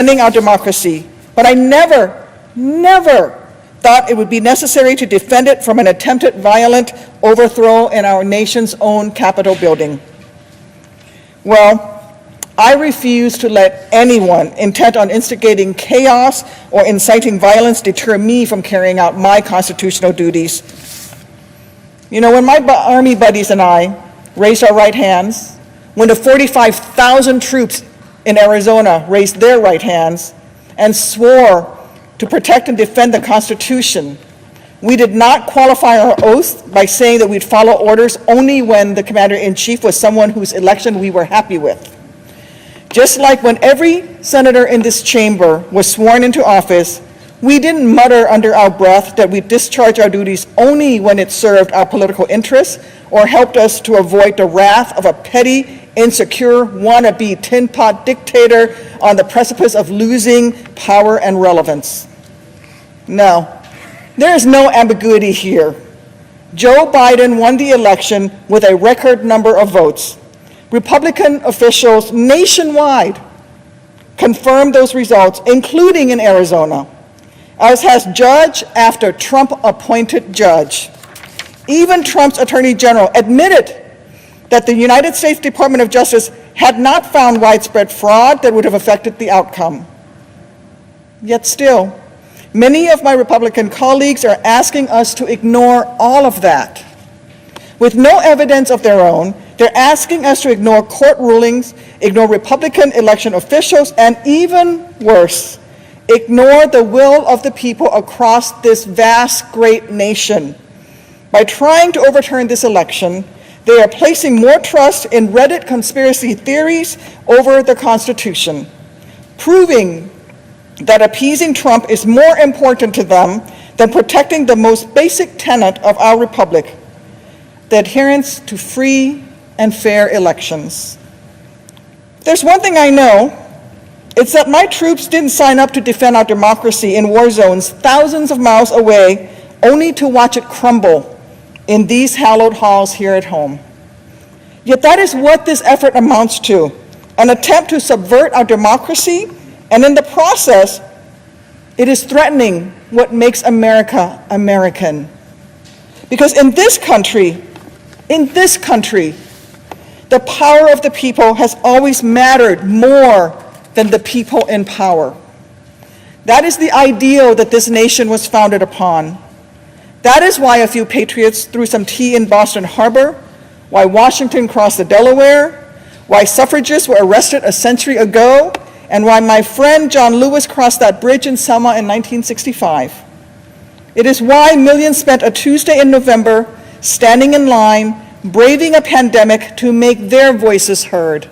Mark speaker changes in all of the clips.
Speaker 1: defending our democracy, but I never thought it would be necessary to defend it from an attempted violent overthrow in our nation's own Capitol building. Well, I refuse to let anyone intent on instigating chaos or inciting violence deter me from carrying out my constitutional duties. You know, when my Army buddies and I raised our right hands, when the 45,000 troops in Arizona raised their right hands and swore to protect and defend the Constitution, we did not qualify our oath by saying that we'd follow orders only when the commander-in-chief was someone whose election we were happy with. Just like when every senator in this chamber was sworn into office, we didn't mutter under our breath that we discharge our duties only when it served our political interests or helped us to avoid the wrath of a petty, insecure, wannabe tin pot dictator on the precipice of losing power and relevance. No, there is no ambiguity here. Joe Biden won the election with a record number of votes. Republican officials nationwide confirmed those results, including in Arizona, as has judge after Trump-appointed judge. Even Trump's Attorney General admitted that the United States Department of Justice had not found widespread fraud that would have affected the outcome. Yet still, many of my Republican colleagues are asking us to ignore all of that. With no evidence of their own, they're asking us to ignore court rulings, ignore Republican election officials, and even worse, ignore the will of the people across this vast, great nation. By trying to overturn this election, they are placing more trust in Reddit conspiracy theories over the Constitution, proving that appeasing Trump is more important to them than protecting the most basic tenet of our republic, the adherence to free and fair elections. There's one thing I know, it's that my troops didn't sign up to defend our democracy in war zones thousands of miles away, only to watch it crumble in these hallowed halls here at home. Yet that is what this effort amounts to, an attempt to subvert our democracy, and in the process, it is threatening what makes America American. Because in this country, the power of the people has always mattered more than the people in power. That is the ideal that this nation was founded upon. That is why a few patriots threw some tea in Boston Harbor, why Washington crossed the Delaware, why suffragists were arrested a century ago, and why my friend John Lewis crossed that bridge in Selma in 1965. It is why millions spent a Tuesday in November standing in line, braving a pandemic to make their voices heard.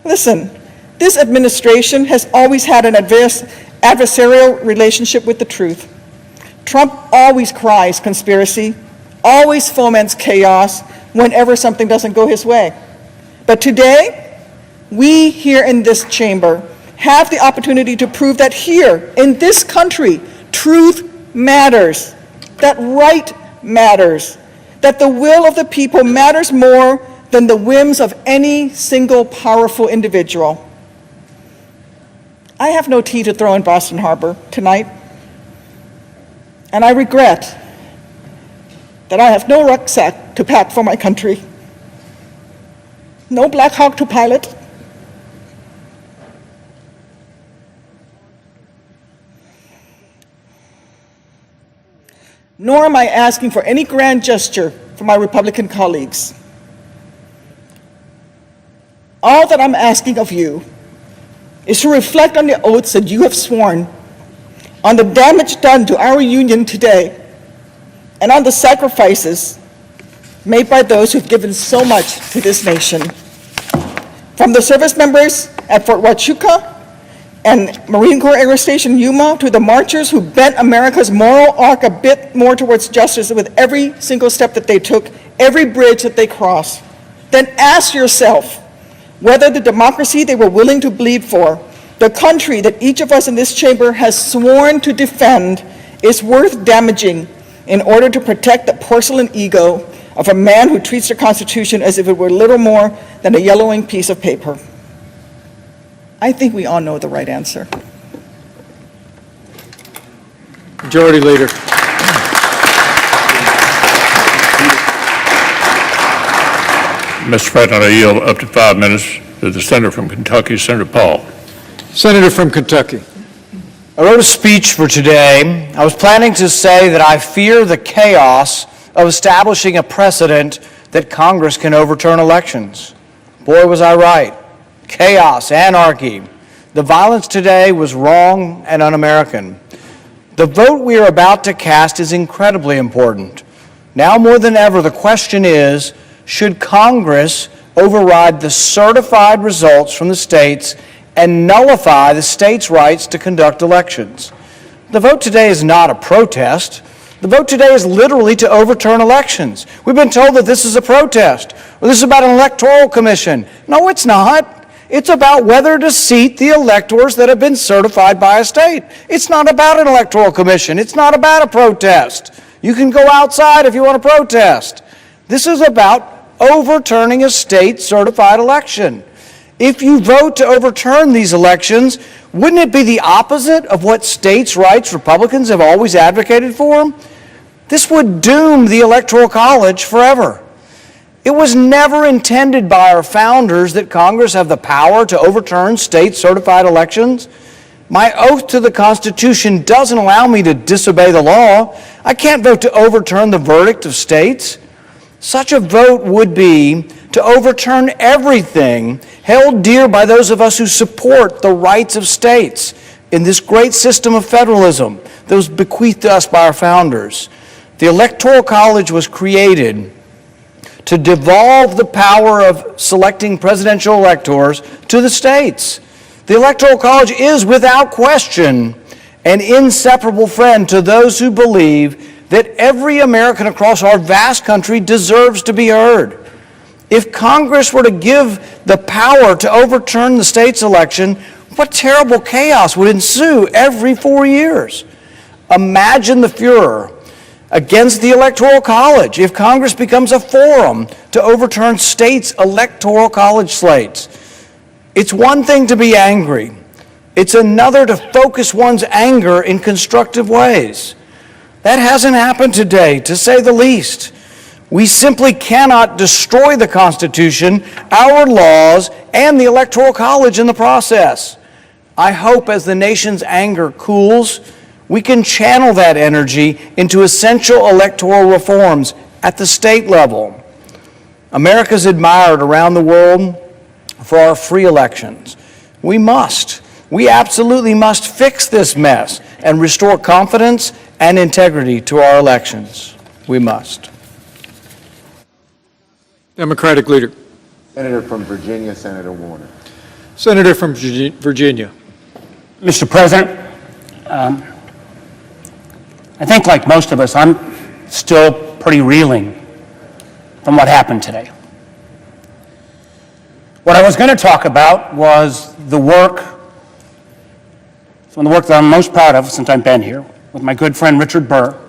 Speaker 1: Listen, this administration has always had an adversarial relationship with the truth. Trump always cries conspiracy, always foments chaos whenever something doesn't go his way. But today, we here in this chamber have the opportunity to prove that here in this country, truth matters, that right matters, that the will of the people matters more than the whims of any single powerful individual. I have no tea to throw in Boston Harbor tonight, and I regret that I have no rucksack to pack for my country, no Black Hawk to pilot, nor am I asking for any grand gesture from my Republican colleagues. All that I'm asking of you is to reflect on the oaths that you have sworn, on the damage done to our union today, and on the sacrifices made by those who've given so much to this nation. From the service members at Fort Huachuca and Marine Corps Air Station Yuma to the marchers who bent America's moral arc a bit more towards justice with every single step that they took, every bridge that they crossed, then ask yourself whether the democracy they were willing to bleed for, the country that each of us in this chamber has sworn to defend, is worth damaging in order to protect the porcelain ego of a man who treats the Constitution as if it were little more than a yellowing piece of paper. I think we all know the right answer.
Speaker 2: Majority Leader.
Speaker 3: Mr. President, I yield up to 5 minutes to the Senator from Kentucky, Senator Paul.
Speaker 2: Senator from Kentucky.
Speaker 4: I wrote a speech for today. I was planning to say that I fear the chaos of establishing a precedent that Congress can overturn elections. Boy, was I right. Chaos, anarchy. The violence today was wrong and un-American. The vote we are about to cast is incredibly important. Now more than ever, the question is, should Congress override the certified results from the states and nullify the states' rights to conduct elections? The vote today is not a protest. The vote today is literally to overturn elections. We've been told that this is a protest, or this is about an electoral commission. No, it's not. It's about whether to seat the electors that have been certified by a state. It's not about an electoral commission. It's not about a protest. You can go outside if you want to protest. This is about overturning a state-certified election. If you vote to overturn these elections, wouldn't it be the opposite of what states' rights Republicans have always advocated for? This would doom the Electoral College forever. It was never intended by our founders that Congress have the power to overturn state-certified elections. My oath to the Constitution doesn't allow me to disobey the law. I can't vote to overturn the verdict of states. Such a vote would be to overturn everything held dear by those of us who support the rights of states in this great system of federalism that was bequeathed to us by our founders. The Electoral College was created to devolve the power of selecting presidential electors to the states. The Electoral College is, without question, an inseparable friend to those who believe that every American across our vast country deserves to be heard. If Congress were to give the power to overturn the state's election, what terrible chaos would ensue every 4 years? Imagine the furor against the Electoral College if Congress becomes a forum to overturn states' Electoral College slates. It's one thing to be angry. It's another to focus one's anger in constructive ways. That hasn't happened today, to say the least. We simply cannot destroy the Constitution, our laws, and the Electoral College in the process. I hope as the nation's anger cools, we can channel that energy into essential electoral reforms at the state level. America's admired around the world for our free elections. We absolutely must fix this mess and restore confidence and integrity to our elections. We must.
Speaker 2: Democratic Leader.
Speaker 5: Senator from Virginia, Senator Warner.
Speaker 2: Senator from Virginia.
Speaker 6: Mr. President, I think like most of us, I'm still pretty reeling from what happened today. What I was going to talk about was some of the work that I'm most proud of since I've been here, with my good friend Richard Burr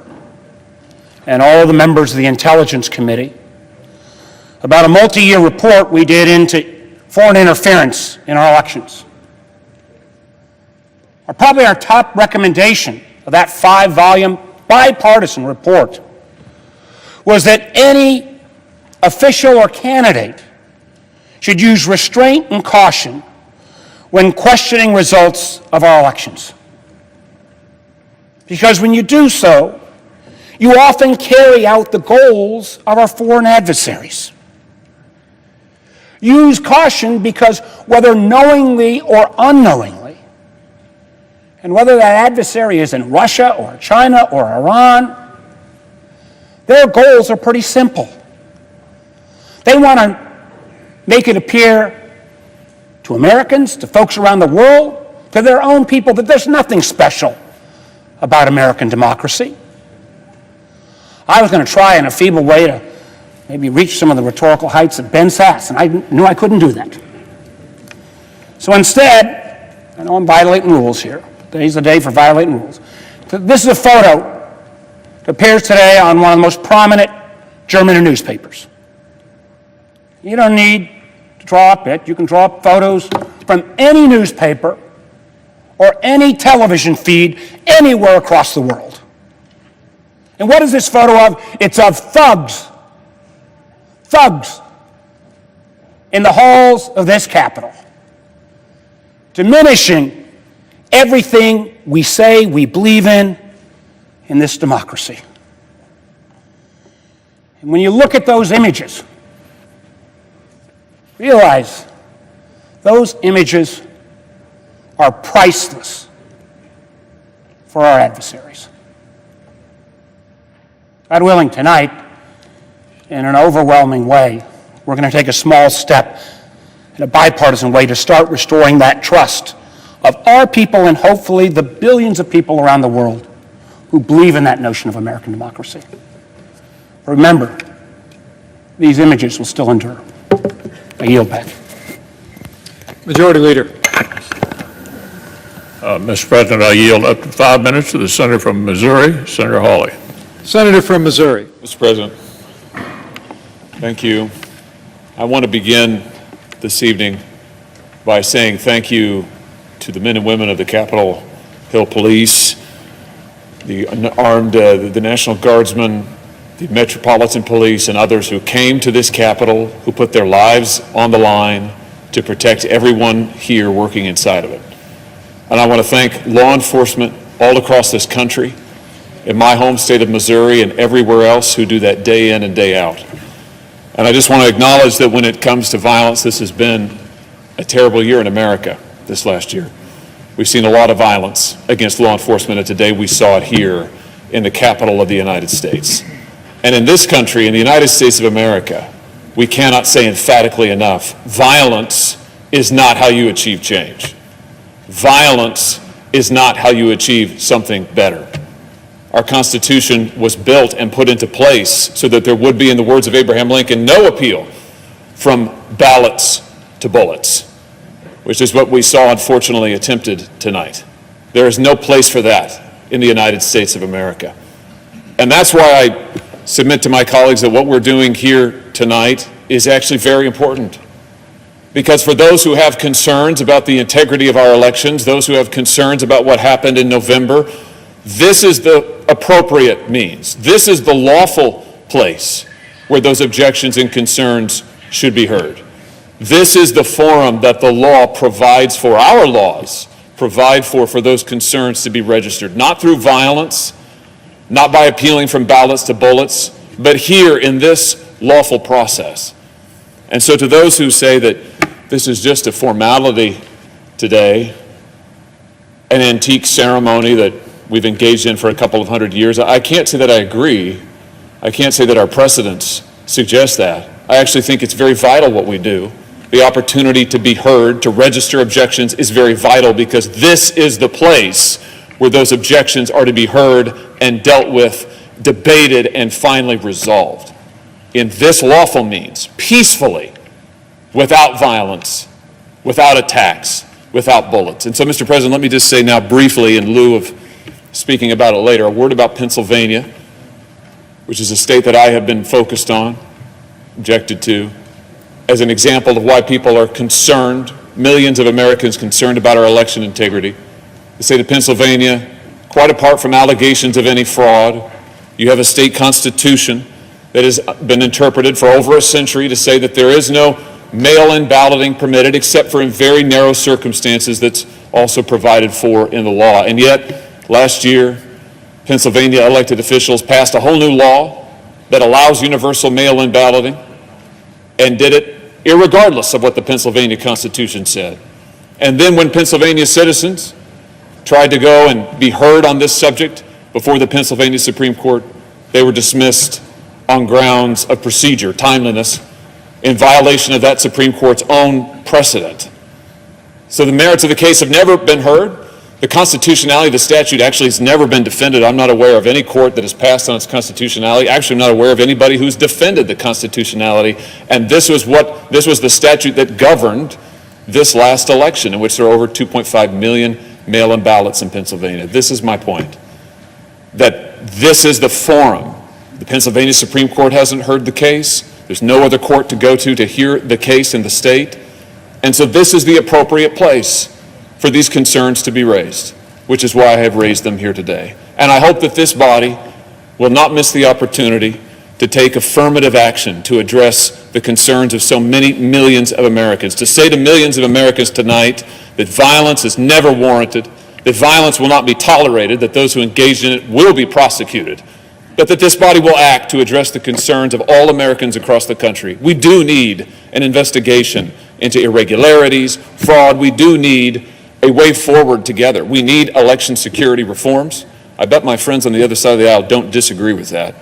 Speaker 6: and all the members of the Intelligence Committee, about a multi-year report we did into foreign interference in our elections. Probably our top recommendation of that 5-volume bipartisan report was that any official or candidate should use restraint and caution when questioning results of our elections. Because when you do so, you often carry out the goals of our foreign adversaries. Use caution because whether knowingly or unknowingly, and whether that adversary is in Russia or China or Iran, their goals are pretty simple. They want to make it appear to Americans, to folks around the world, to their own people, that there's nothing special about American democracy. I was going to try in a feeble way to maybe reach some of the rhetorical heights of Ben Sass, and I knew I couldn't do that. So instead, I know I'm violating rules here. Today's the day for violating rules. This is a photo that appears today on one of the most prominent German newspapers. You don't need to draw up it. You can draw up photos. It's from any newspaper or any television feed anywhere across the world. And what is this photo of? It's of thugs. Thugs in the halls of this Capitol, diminishing everything we say we believe in this democracy. And when you look at those images, realize those images are priceless for our adversaries. God willing, tonight, in an overwhelming way, we're going to take a small step in a bipartisan way to start restoring that trust of our people and hopefully the billions of people around the world who believe in that notion of American democracy. Remember, these images will still endure. I yield back.
Speaker 2: Majority Leader.
Speaker 3: Mr. President, I yield up to 5 minutes to the senator from Missouri, Senator Hawley.
Speaker 2: Senator from Missouri.
Speaker 7: Mr. President, thank you. I want to begin this evening by saying thank you to the men and women of the Capitol Hill Police, the armed, the National Guardsmen, the Metropolitan Police, and others who came to this Capitol, who put their lives on the line to protect everyone here working inside of it. And I want to thank law enforcement all across this country, in my home state of Missouri and everywhere else who do that day in and day out. And I just want to acknowledge that when it comes to violence, this has been a terrible year in America this last year. We've seen a lot of violence against law enforcement, and today we saw it here in the capital of the United States. And in this country, in the United States of America, we cannot say emphatically enough, violence is not how you achieve change. Violence is not how you achieve something better. Our Constitution was built and put into place so that there would be, in the words of Abraham Lincoln, no appeal from ballots to bullets, which is what we saw, unfortunately, attempted tonight. There is no place for that in the United States of America. And that's why I submit to my colleagues that what we're doing here tonight is actually very important. Because for those who have concerns about the integrity of our elections, those who have concerns about what happened in November, this is the appropriate means. This is the lawful place where those objections and concerns should be heard. This is the forum that the law provides for, our laws provide for those concerns to be registered, not through violence, not by appealing from ballots to bullets, but here in this lawful process. And so to those who say that this is just a formality today, an antique ceremony that we've engaged in for a couple of hundred years, I can't say that I agree. I can't say that our precedents suggest that. I actually think it's very vital what we do. The opportunity to be heard, to register objections is very vital because this is the place where those objections are to be heard and dealt with, debated, and finally resolved. In this lawful means, peacefully, without violence, without attacks, without bullets. And so, Mr. President, let me just say now briefly, in lieu of speaking about it later, a word about Pennsylvania, which is a state that I have been focused on, objected to, as an example of why people are concerned, millions of Americans concerned about our election integrity. The state of Pennsylvania, quite apart from allegations of any fraud, you have a state constitution that has been interpreted for over a century to say that there is no mail-in balloting permitted except for in very narrow circumstances that's also provided for in the law. And yet, last year, Pennsylvania elected officials passed a whole new law that allows universal mail-in balloting and did it irregardless of what the Pennsylvania Constitution said. And then when Pennsylvania citizens tried to go and be heard on this subject before the Pennsylvania Supreme Court, they were dismissed on grounds of procedure, timeliness, in violation of that Supreme Court's own precedent. So the merits of the case have never been heard. The constitutionality of the statute actually has never been defended. I'm not aware of any court that has passed on its constitutionality. Actually, I'm not aware of anybody who's defended the constitutionality. And this was the statute that governed this last election, in which there are over 2.5 million mail-in ballots in Pennsylvania. This is my point, that this is the forum. The Pennsylvania Supreme Court hasn't heard the case. There's no other court to go to hear the case in the state. And so this is the appropriate place for these concerns to be raised, which is why I have raised them here today. And I hope that this body will not miss the opportunity to take affirmative action to address the concerns of so many millions of Americans, to say to millions of Americans tonight that violence is never warranted, that violence will not be tolerated, that those who engage in it will be prosecuted, but that this body will act to address the concerns of all Americans across the country. We do need an investigation into irregularities, fraud. We do need a way forward together. We need election security reforms. I bet my friends on the other side of the aisle don't disagree with that.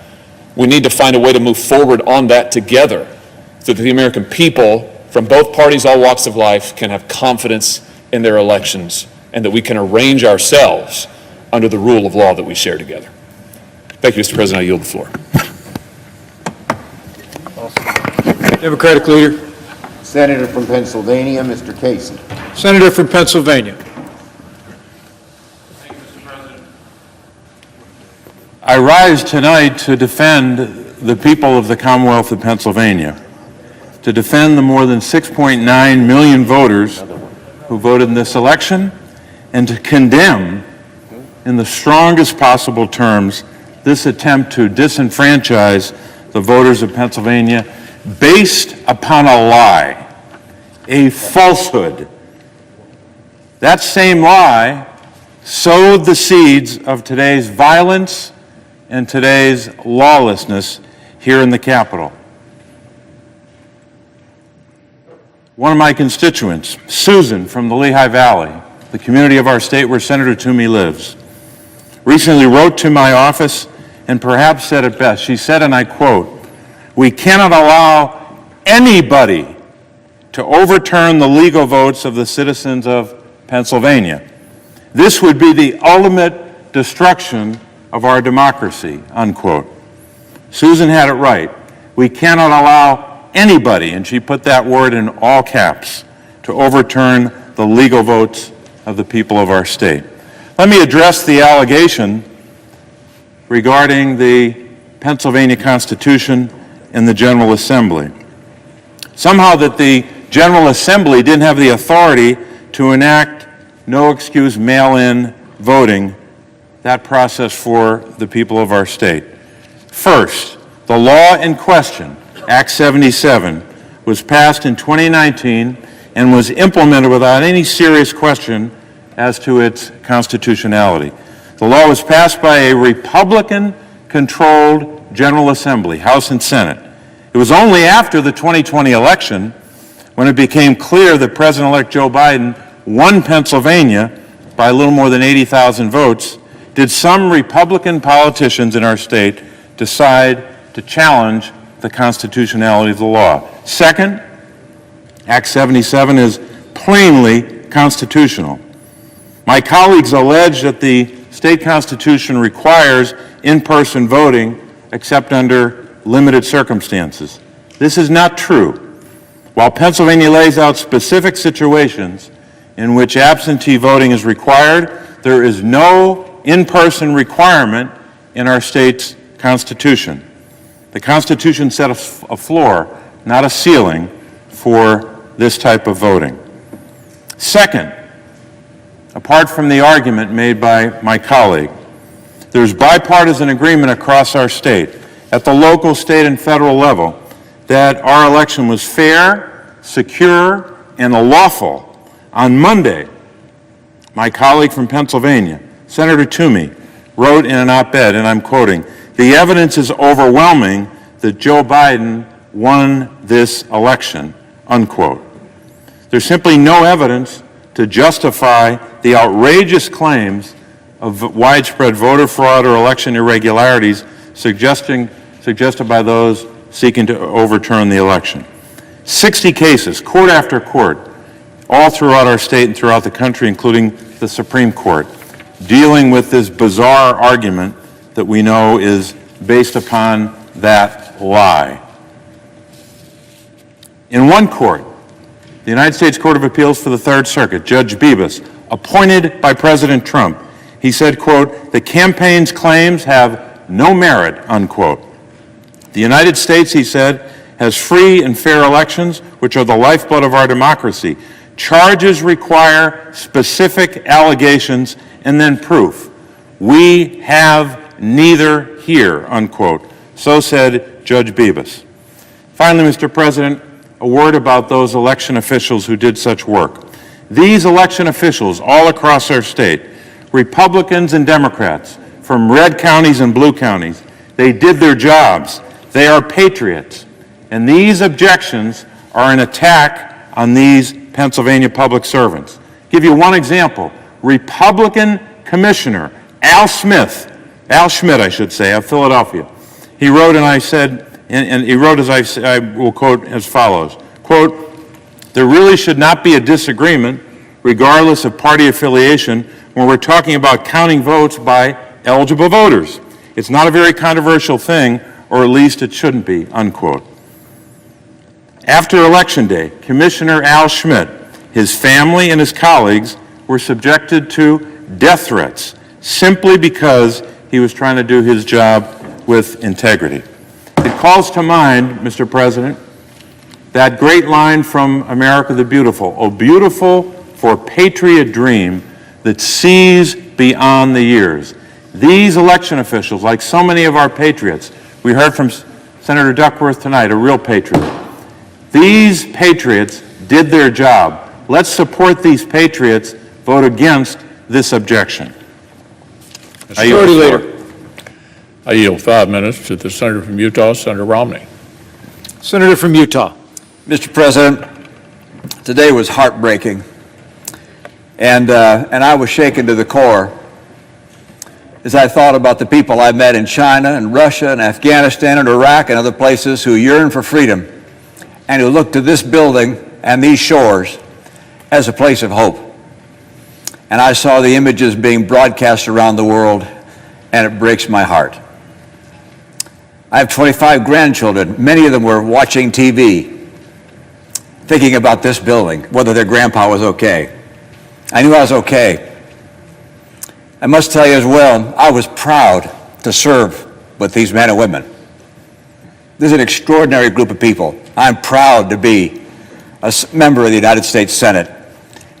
Speaker 7: We need to find a way to move forward on that together so that the American people from both parties, all walks of life, can have confidence in their elections and that we can arrange ourselves under the rule of law that we share together. Thank you, Mr. President. I yield the floor.
Speaker 2: Democratic leader.
Speaker 5: Senator from Pennsylvania, Mr. Casey.
Speaker 2: Senator from Pennsylvania.
Speaker 8: I rise tonight to defend the people of the Commonwealth of Pennsylvania, to defend the more than 6.9 million voters who voted in this election, and to condemn in the strongest possible terms this attempt to disenfranchise the voters of Pennsylvania based upon a lie, a falsehood. That same lie sowed the seeds of today's violence and today's lawlessness here in the Capitol. One of my constituents, Susan from the Lehigh Valley, the community of our state where Senator Toomey lives, recently wrote to my office and perhaps said it best. She said, and I quote, "We cannot allow anybody to overturn the legal votes of the citizens of Pennsylvania. This would be the ultimate destruction of our democracy," unquote. Susan had it right. We cannot allow anybody, and she put that word in all caps, to overturn the legal votes of the people of our state. Let me address the allegation regarding the Pennsylvania Constitution and the General Assembly. Somehow that the General Assembly didn't have the authority to enact no-excuse mail-in voting, that process for the people of our state. First, the law in question, Act 77, was passed in 2019 and was implemented without any serious question as to its constitutionality. The law was passed by a Republican-controlled General Assembly, House and Senate. It was only after the 2020 election, when it became clear that President-elect Joe Biden won Pennsylvania by a little more than 80,000 votes, did some Republican politicians in our state decide to challenge the constitutionality of the law. Second, Act 77 is plainly constitutional. My colleagues allege that the state constitution requires in-person voting except under limited circumstances. This is not true. While Pennsylvania lays out specific situations in which absentee voting is required, there is no in-person requirement in our state's constitution. The Constitution set a floor, not a ceiling, for this type of voting. Second, apart from the argument made by my colleague, there's bipartisan agreement across our state, at the local, state, and federal level, that our election was fair, secure, and lawful. On Monday, my colleague from Pennsylvania, Senator Toomey, wrote in an op-ed, and I'm quoting, "The evidence is overwhelming that Joe Biden won this election," unquote. There's simply no evidence to justify the outrageous claims of widespread voter fraud or election irregularities suggested by those seeking to overturn the election. 60 cases, court after court, all throughout our state and throughout the country, including the Supreme Court, dealing with this bizarre argument that we know is based upon that lie. In one court, the United States Court of Appeals for the Third Circuit, Judge Bibas, appointed by President Trump, he said, quote, "The campaign's claims have no merit," unquote. The United States, he said, has free and fair elections, which are the lifeblood of our democracy. Charges require specific allegations and then proof. We have neither here, unquote. So said Judge Bibas. Finally, Mr. President, a word about those election officials who did such work. These election officials all across our state, Republicans and Democrats, from red counties and blue counties, they did their jobs. They are patriots. And these objections are an attack on these Pennsylvania public servants. Give you one example. Republican Commissioner Al Schmidt, I should say, of Philadelphia. He wrote, and I said, and he wrote, as I will quote as follows, quote, "There really should not be a disagreement, regardless of party affiliation, when we're talking about counting votes by eligible voters. It's not a very controversial thing, or at least it shouldn't be," unquote. After Election Day, Commissioner Al Schmidt, his family and his colleagues were subjected to death threats simply because he was trying to do his job with integrity. It calls to mind, Mr. President, that great line from America the Beautiful, "O beautiful for patriot dream that sees beyond the years." These election officials, like so many of our patriots, we heard from Senator Duckworth tonight, a real patriot. These patriots did their job. Let's support these patriots. Vote against this objection.
Speaker 2: Majority Leader.
Speaker 3: I yield 5 minutes to the senator from Utah, Senator Romney.
Speaker 2: Senator from Utah.
Speaker 9: Mr. President, today was heartbreaking, and I was shaken to the core as I thought about the people I met in China and Russia and Afghanistan and Iraq and other places who yearn for freedom and who look to this building and these shores as a place of hope. And I saw the images being broadcast around the world, and it breaks my heart. I have 25 grandchildren. Many of them were watching TV, thinking about this building, whether their grandpa was okay. I knew I was okay. I must tell you as well, I was proud to serve with these men and women. This is an extraordinary group of people. I'm proud to be a member of the United States Senate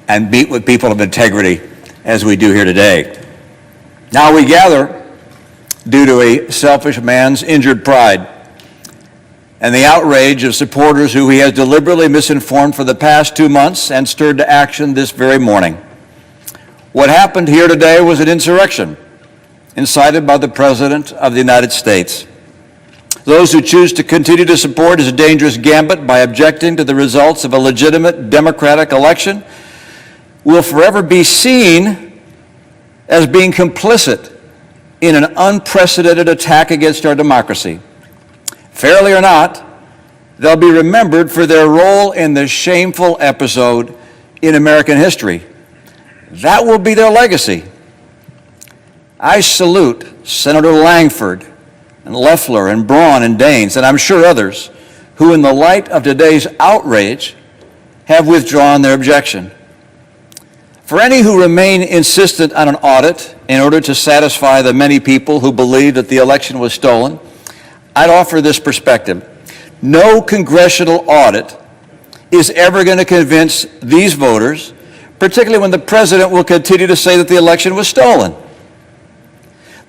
Speaker 9: and meet with people of integrity as we do here today. Now we gather due to a selfish man's injured pride and the outrage of supporters who he has deliberately misinformed for the past 2 months and stirred to action this very morning. What happened here today was an insurrection incited by the President of the United States. Those who choose to continue to support his dangerous gambit by objecting to the results of a legitimate democratic election will forever be seen as being complicit in an unprecedented attack against our democracy. Fairly or not, they'll be remembered for their role in this shameful episode in American history. That will be their legacy. I salute Senator Langford and Loeffler and Braun and Daines, and I'm sure others, who in the light of today's outrage have withdrawn their objection. For any who remain insistent on an audit in order to satisfy the many people who believe that the election was stolen, I'd offer this perspective. No congressional audit is ever going to convince these voters, particularly when the president will continue to say that the election was stolen.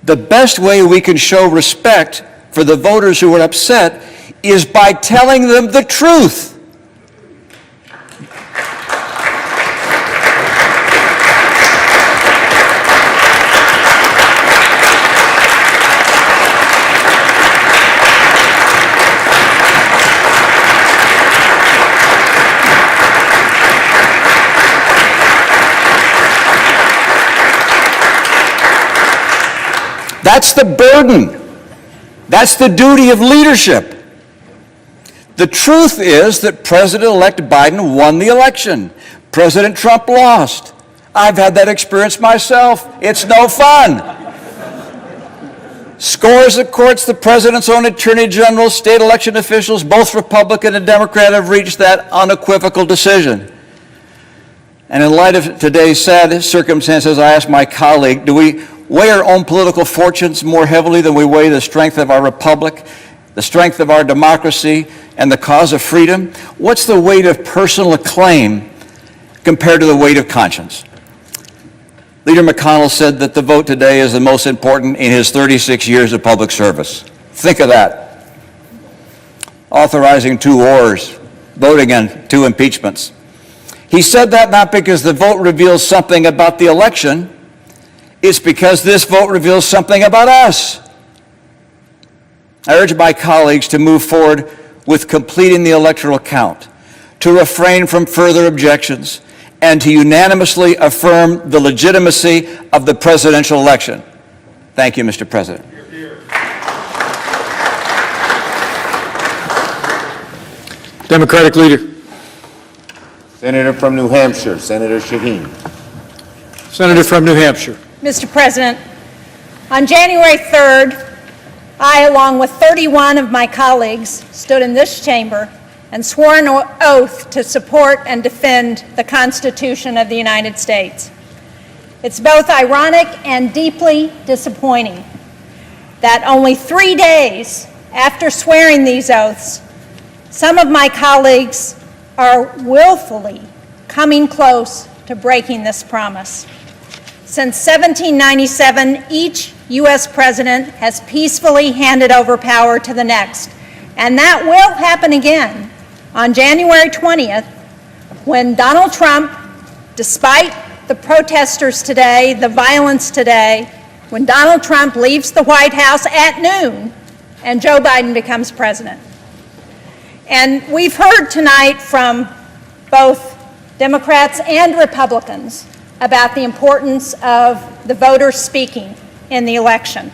Speaker 9: The best way we can show respect for the voters who are upset is by telling them the truth. That's the burden. That's the duty of leadership. The truth is that President-elect Biden won the election. President Trump lost. I've had that experience myself. It's no fun. Scores of courts, the president's own attorney general, state election officials, both Republican and Democrat, have reached that unequivocal decision. And in light of today's sad circumstances, I asked my colleague, do we weigh our own political fortunes more heavily than we weigh the strength of our republic? the strength of our democracy, and the cause of freedom? What's the weight of personal acclaim compared to the weight of conscience? Leader McConnell said that the vote today is the most important in his 36 years of public service. Think of that. Authorizing 2 wars, voting on 2 impeachments. He said that not because the vote reveals something about the election, it's because this vote reveals something about us. I urge my colleagues to move forward with completing the electoral count, to refrain from further objections, and to unanimously affirm the legitimacy of the presidential election. Thank you, Mr. President.
Speaker 2: Democratic leader.
Speaker 5: Senator from New Hampshire, Senator Shaheen.
Speaker 2: Senator from New Hampshire.
Speaker 10: Mr. President, on January 3rd, I, along with 31 of my colleagues, stood in this chamber and swore an oath to support and defend the Constitution of the United States. It's both ironic and deeply disappointing that only 3 days after swearing these oaths, some of my colleagues are willfully coming close to breaking this promise. Since 1797, each U.S. president has peacefully handed over power to the next, and that will happen again on January 20th, when Donald Trump, despite the protesters today, the violence today, when Donald Trump leaves the White House at noon and Joe Biden becomes president. And we've heard tonight from both Democrats and Republicans about the importance of the voters speaking in the election,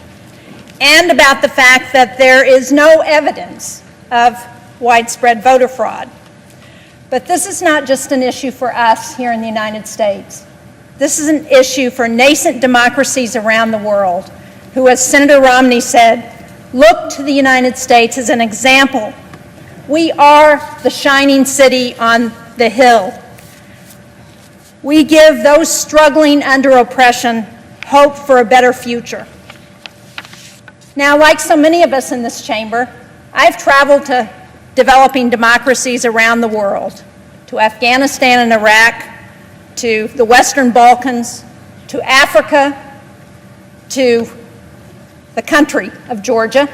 Speaker 10: and about the fact that there is no evidence of widespread voter fraud. But this is not just an issue for us here in the United States. This is an issue for nascent democracies around the world who, as Senator Romney said, look to the United States as an example. We are the shining city on the hill. We give those struggling under oppression hope for a better future. Now, like so many of us in this chamber, I've traveled to developing democracies around the world, to Afghanistan and Iraq, to the Western Balkans, to Africa, to the country of Georgia.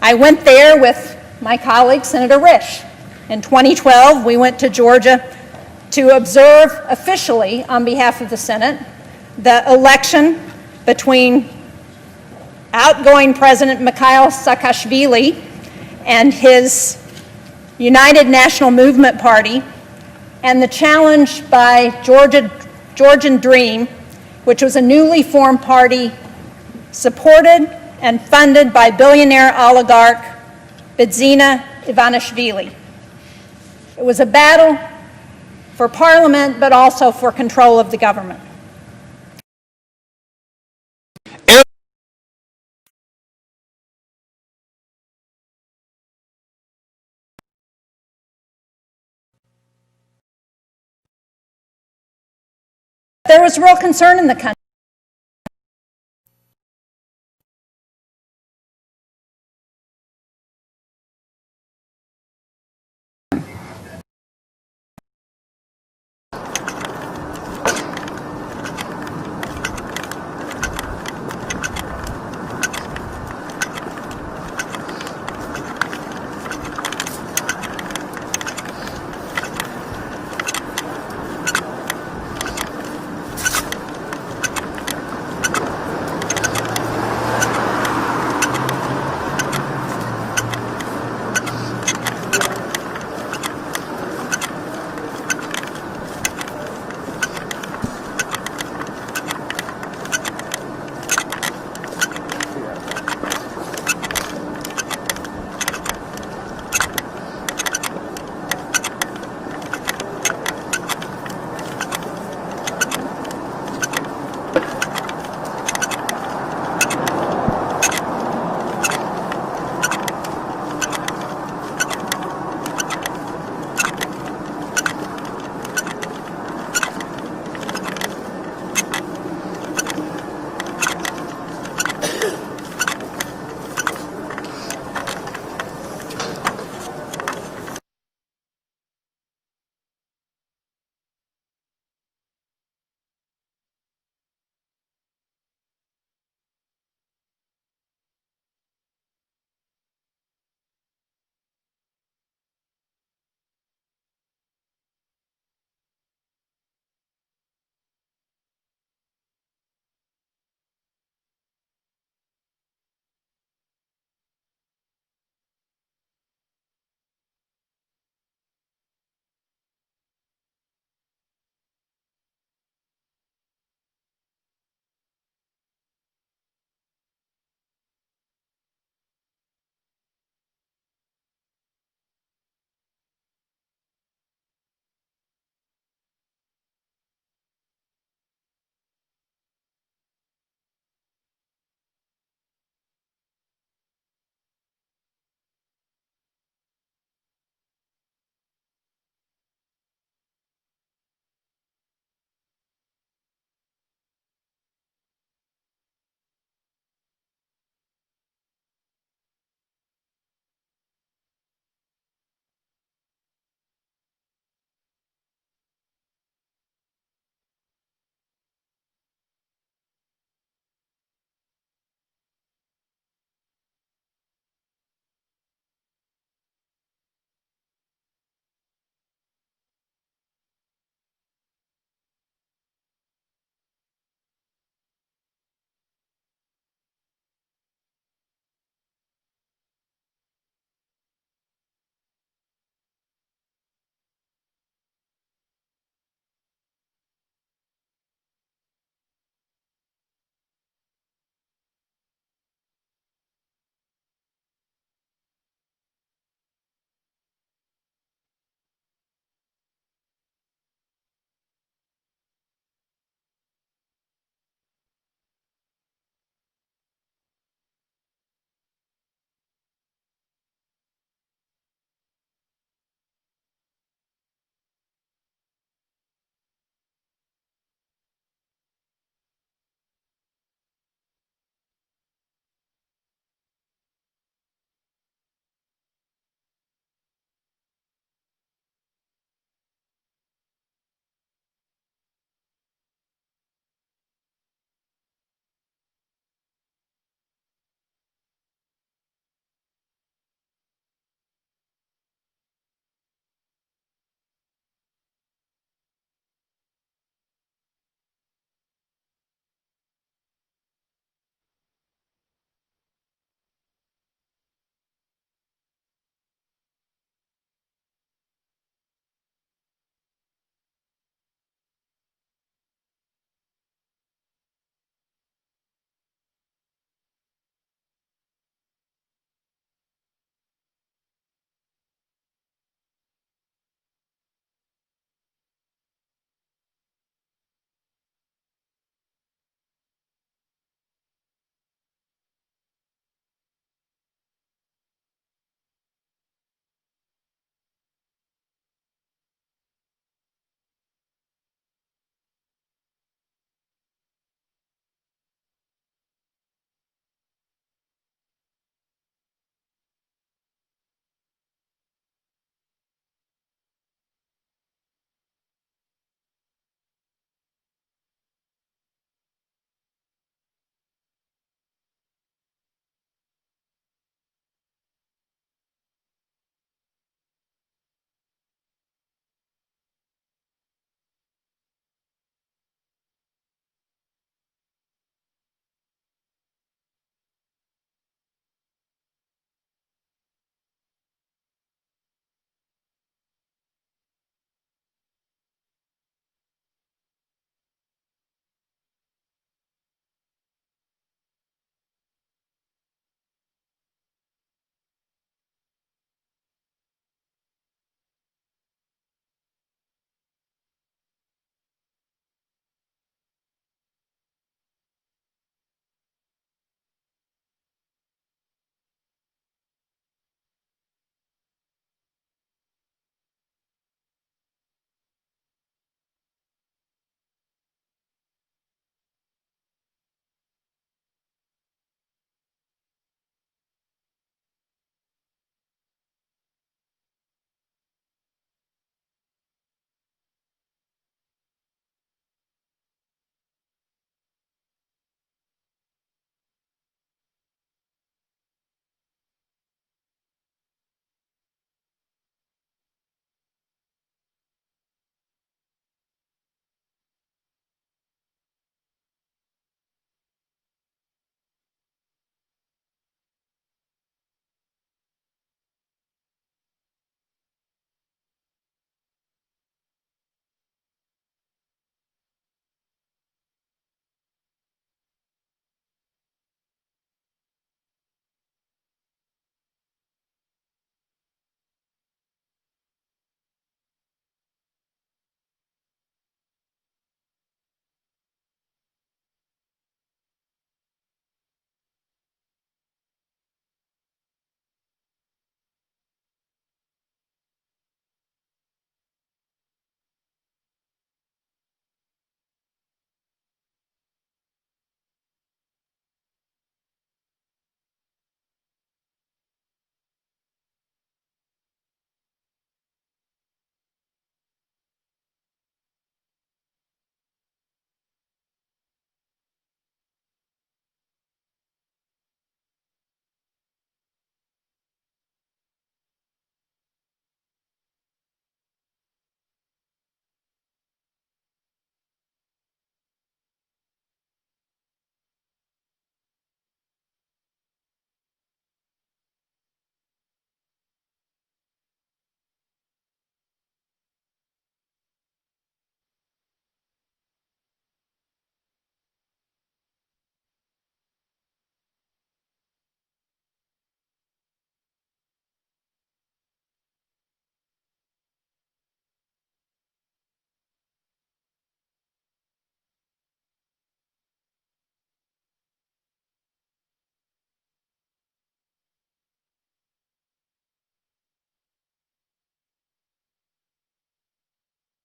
Speaker 10: I went there with my colleague, Senator Risch. In 2012, we went to Georgia to observe officially, on behalf of the Senate, the election between outgoing President Mikhail Saakashvili and his United National Movement Party, and the challenge by Georgian Dream, which was a newly formed party supported and funded by billionaire oligarch Bidzina Ivanishvili. It was a battle for parliament, but also for control of the government. There was real concern in the country.